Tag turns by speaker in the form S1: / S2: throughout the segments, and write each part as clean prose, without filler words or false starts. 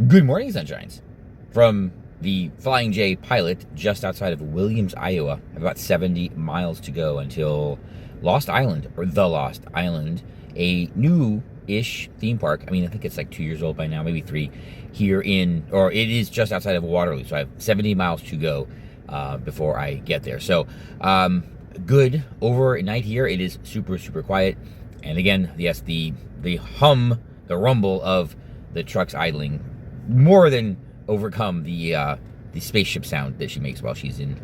S1: Good morning, sunshines. From the Flying J pilot just outside of Williams, Iowa. I have about 70 miles to go until Lost Island, or The Lost Island, a new-ish theme park. I mean, I think it's like 2 years old by now, maybe 3, here or it is just outside of Waterloo. So I have 70 miles to go before I get there. So, good overnight here. It is super, super quiet. And again, yes, the hum, the rumble of the trucks idling more than overcome the spaceship sound that she makes while she's in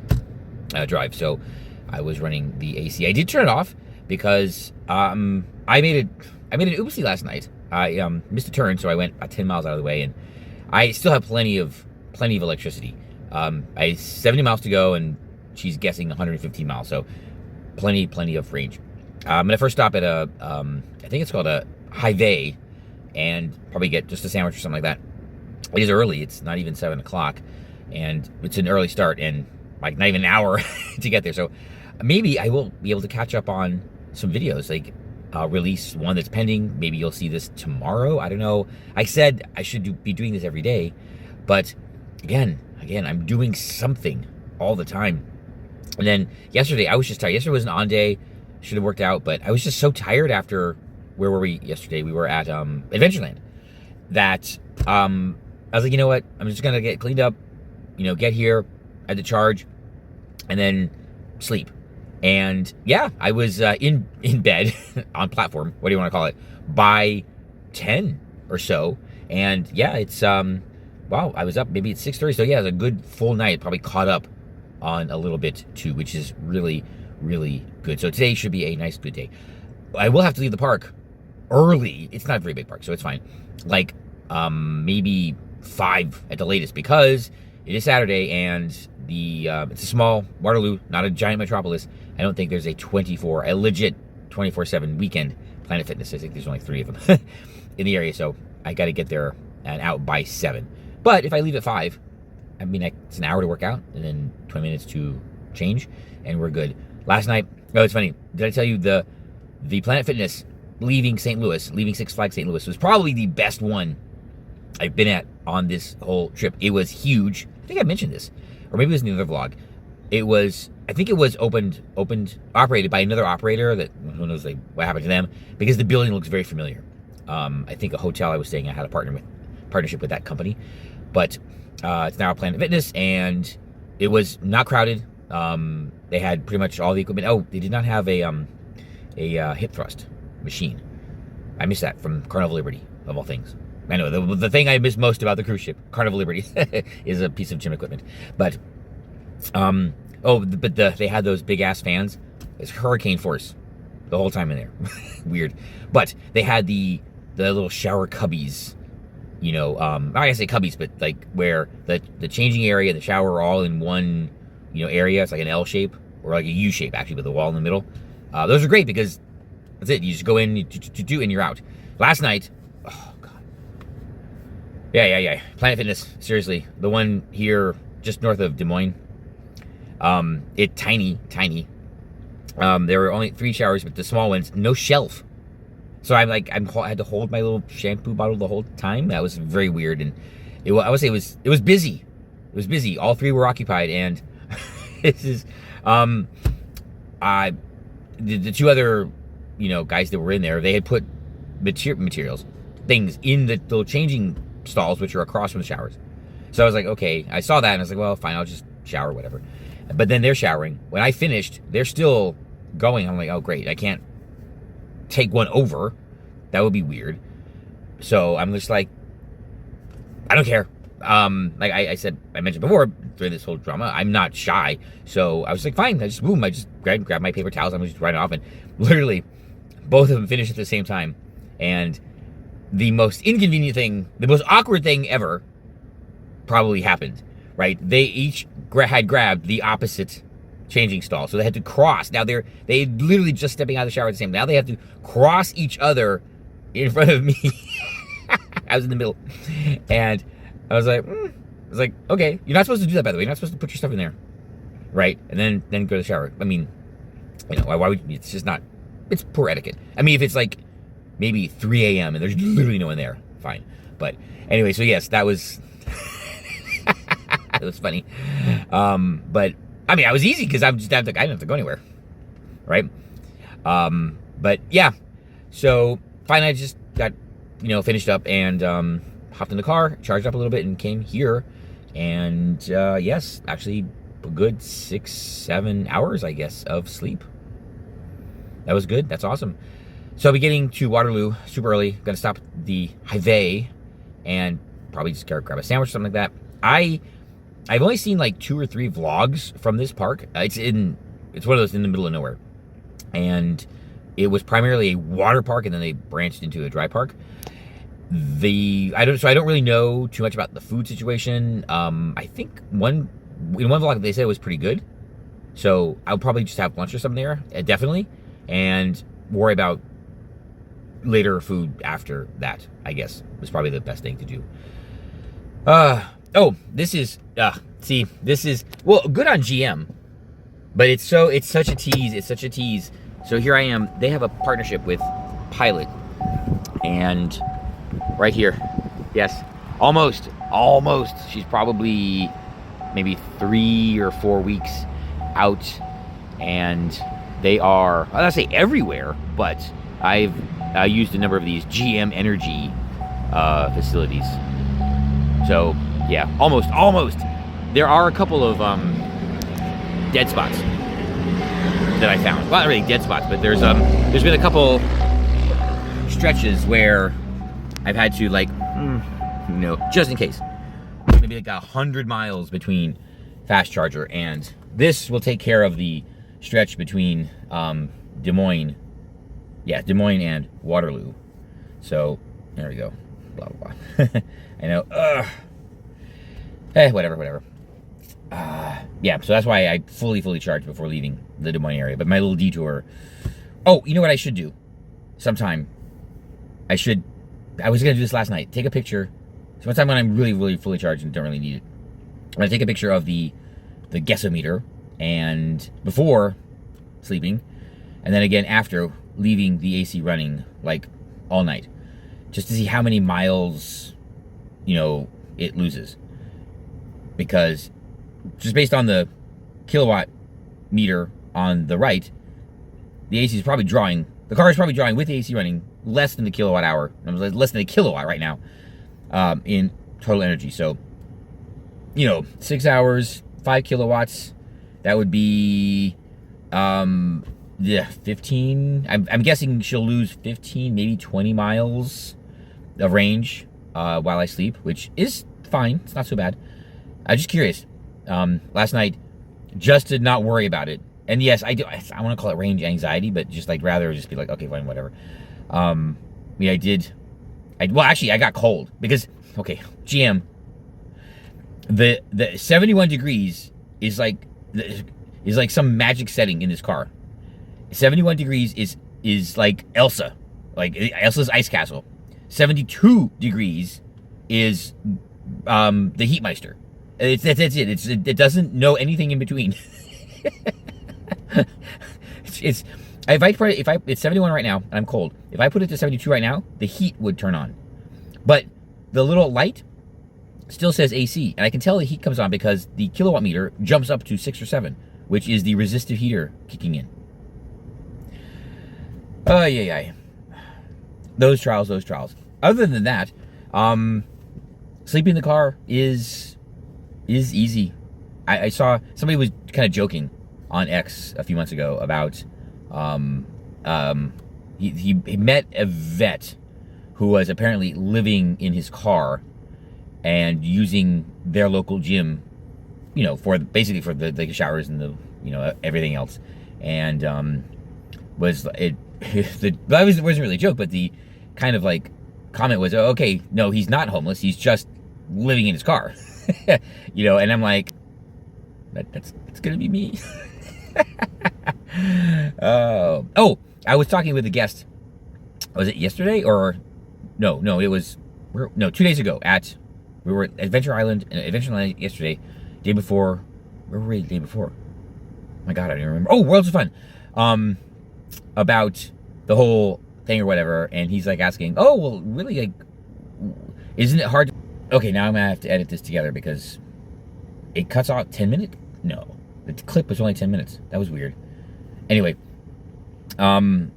S1: drive. So I was running the AC. I did turn it off because I made an oopsie last night. I missed a turn, so I went about 10 miles out of the way, and I still have plenty of electricity. I have 70 miles to go, and she's guessing 115 miles, so plenty of range. I'm gonna first stop at I think it's called a Hy-Vey, and probably get just a sandwich or something like that. It is early. It's not even 7 o'clock, and it's an early start, and like not even an hour to get there. So maybe I will be able to catch up on some videos. Like release one that's pending. Maybe you'll see this tomorrow. I don't know. I said I should be doing this every day, but again, I'm doing something all the time. And then yesterday, I was just tired. Yesterday was an on day. Should have worked out, but I was just so tired after. Where were we yesterday? We were at Adventureland. That I was like, you know what? I'm just gonna get cleaned up, get here at the charge, and then sleep. And yeah, I was in bed on platform, what do you want to call it, by 10 or so. And yeah, it's wow, I was up maybe at 6:30. So yeah, it was a good full night. Probably caught up on a little bit too, which is really, really good. So today should be a nice, good day. I will have to leave the park early. It's not a very big park, so it's fine. Like maybe 5 at the latest, because it is Saturday, and it's a small Waterloo, not a giant metropolis. I don't think there's a legit 24/7 weekend Planet Fitness. I think there's only 3 of them in the area, so I got to get there and out by 7. But if I leave at 5, I mean, it's an hour to work out and then 20 minutes to change, and we're good. Last night, it's funny. Did I tell you the Planet Fitness leaving Six Flags St. Louis was probably the best one I've been at on this whole trip. It was huge. I think I mentioned this, or maybe it was in the other vlog. I think it was operated by another operator that, who knows what happened to them, because the building looks very familiar. I think a hotel I was staying at had a partnership with that company, but it's now Planet Fitness, and it was not crowded. They had pretty much all the equipment. Oh, they did not have a hip thrust machine. I missed that from Carnival Liberty, of all things. I know, the thing I miss most about the cruise ship, Carnival Liberty, is a piece of gym equipment. But, they had those big-ass fans. It's hurricane force the whole time in there. Weird. But they had the little shower cubbies, I gotta say cubbies, but like where the changing area and the shower are all in one, area. It's like an L shape, or like a U shape, actually, with a wall in the middle. Those are great because that's it. You just go in, and you're out. Last night, oh, God. Yeah. Planet Fitness, seriously. The one here just north of Des Moines. It's tiny. There were only 3 showers, but the small ones, no shelf. So I had to hold my little shampoo bottle the whole time. That was very weird. And I would say it was busy. It was busy. All 3 were occupied. And this is, the 2 other, guys that were in there, they had put things in the little changing stalls, which are across from the showers. So I was like, okay, I saw that, and I was like, well, fine, I'll just shower, whatever. But then they're showering. When I finished, they're still going. I'm like, oh, great, I can't take one over. That would be weird. So I'm just like, I don't care. Like I mentioned before, during this whole drama, I'm not shy. So I was like, fine. I just grab my paper towels. I'm just running off, and literally both of them finished at the same time. And the most inconvenient thing, the most awkward thing ever probably happened, right? They each had grabbed the opposite changing stall. So they had to cross. Now they literally just stepping out of the shower at the same time. Now they have to cross each other in front of me. I was in the middle. And I was like, okay, you're not supposed to do that, by the way. You're not supposed to put your stuff in there, right? And then go to the shower. I mean, why would you? It's just not, it's poor etiquette. I mean, if it's like maybe 3 a.m. and there's literally no one there, fine. But anyway, so yes, that was it was funny. But I mean, I was easy because I didn't have to go anywhere, right? But yeah, so finally I just got finished up and hopped in the car, charged up a little bit, and came here. And yes, actually a good 6-7 hours, I guess, of sleep. That was good. That's awesome. So I'll be getting to Waterloo super early. Gonna stop at the highway and probably just grab a sandwich or something like that. I've only seen like 2 or 3 vlogs from this park. It's one of those in the middle of nowhere, and it was primarily a water park, and then they branched into a dry park. I don't really know too much about the food situation. I think in one vlog they said it was pretty good, so I'll probably just have lunch or something there, definitely, and worry about later food after that. I guess was probably the best thing to do. This is well, good on GM, but it's such a tease. So here I am. They have a partnership with Pilot, and right here, yes, almost. She's probably maybe 3 or 4 weeks out, and they are, I don't say everywhere, but I've used a number of these GM Energy facilities. So yeah, almost. There are a couple of dead spots that I found. Well, not really dead spots, but there's been a couple stretches where I've had to, like, just in case, maybe like 100 miles between fast charger, and this will take care of the stretch between Des Moines and Waterloo. So there we go. Blah blah blah. I know. Whatever. Yeah, so that's why I fully charged before leaving the Des Moines area. But my little detour. Oh, you know what I should do? Sometime. I was going to do this last night. Take a picture. So one time when I'm really fully charged and don't really need it, I'm going to take a picture of the guessometer and before sleeping, and then again after leaving the AC running, like, all night, just to see how many miles, it loses. Because just based on the kilowatt meter on the right, the car is probably drawing with the AC running less than the kilowatt hour, less than a kilowatt right now, in total energy. So, 6 hours, 5 kilowatts, that would be, 15. I'm guessing she'll lose 15, maybe 20 miles of range while I sleep, which is fine. It's not so bad. I'm just curious. Last night, just to not worry about it. And yes, I want to call it range anxiety, but just rather just be like, okay, fine, whatever. I got cold because, okay, GM, the 71 degrees is like some magic setting in this car. 71 degrees is like Elsa, like Elsa's ice castle. 72 degrees is the Heatmeister. That's it. It doesn't know anything in between. It's 71 right now and I'm cold. If I put it to 72 right now, the heat would turn on. But the little light still says AC, and I can tell the heat comes on because the kilowatt meter jumps up to 6 or 7, which is the resistive heater kicking in. Yeah. Those trials. Other than that, sleeping in the car is easy. I saw somebody was kind of joking on X a few months ago about he met a vet who was apparently living in his car and using their local gym, for the showers and the everything else, and that wasn't really a joke, but the kind of like comment was, oh, okay, no, he's not homeless, he's just living in his car. And I'm like, that's gonna be me. Oh, I was talking with a guest. Was it yesterday or no? It was 2 days ago. We were at Adventure Island yesterday. Day before, where were we? The day before. My God, I don't even remember. Oh, Worlds of Fun. About the whole thing or whatever, and he's like asking, oh, well, really, like, Isn't it hard? Okay, now I'm gonna have to edit this together because it cuts off 10 minutes. No, the clip was only 10 minutes. That was weird. Anyway, and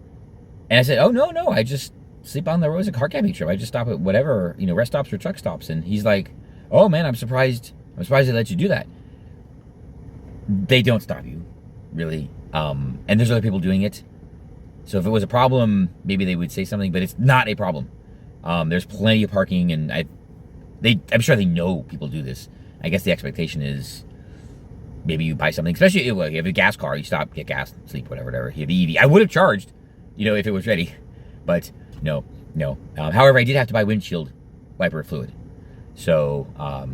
S1: I said, "Oh no, I just sleep on the road as a car camping trip. I just stop at whatever rest stops or truck stops." And he's like, "Oh man, I'm surprised. I'm surprised they let you do that." They don't stop you, really. And there's other people doing it. So if it was a problem, maybe they would say something, but it's not a problem. There's plenty of parking, and I'm sure they know people do this. I guess the expectation is maybe you buy something, especially if you have a gas car, you stop, get gas, sleep, whatever. You have the EV. I would have charged, if it was ready, but no. However, I did have to buy windshield wiper fluid. So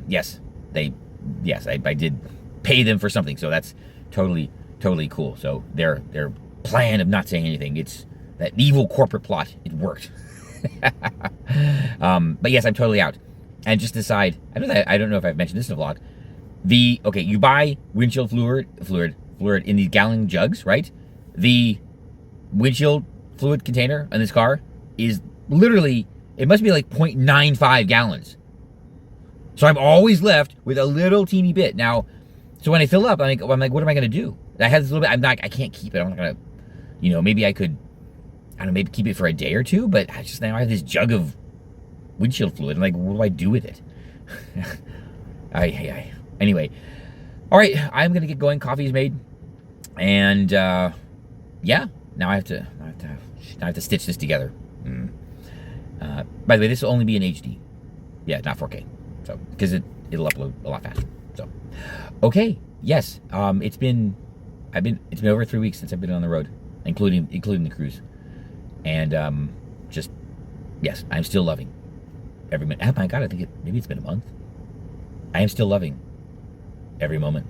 S1: yes, I did pay them for something. So that's totally cool. So their plan of not saying anything, it's that evil corporate plot. It worked. But yes, I'm totally out. And just decide, I don't know if I've mentioned this in the vlog. You buy windshield fluid in these gallon jugs, right? The windshield fluid container on this car is literally, it must be like 0.95 gallons. So I'm always left with a little teeny bit. Now, so when I fill up, I'm like, what am I going to do? I have this little bit, I can't keep it. I'm not going to, maybe I could, maybe keep it for a day or two, but now I have this jug of windshield fluid. I'm like, what do I do with it? Anyway, all right, I'm going to get going. Coffee is made. And, now I have to stitch this together. By the way, this will only be in HD. Yeah, not 4K. So, because it'll upload a lot faster. So, okay, yes, it's been over 3 weeks since I've been on the road, including the cruise, and yes, I'm still loving every minute. Oh my God, maybe it's been a month. I am still loving every moment.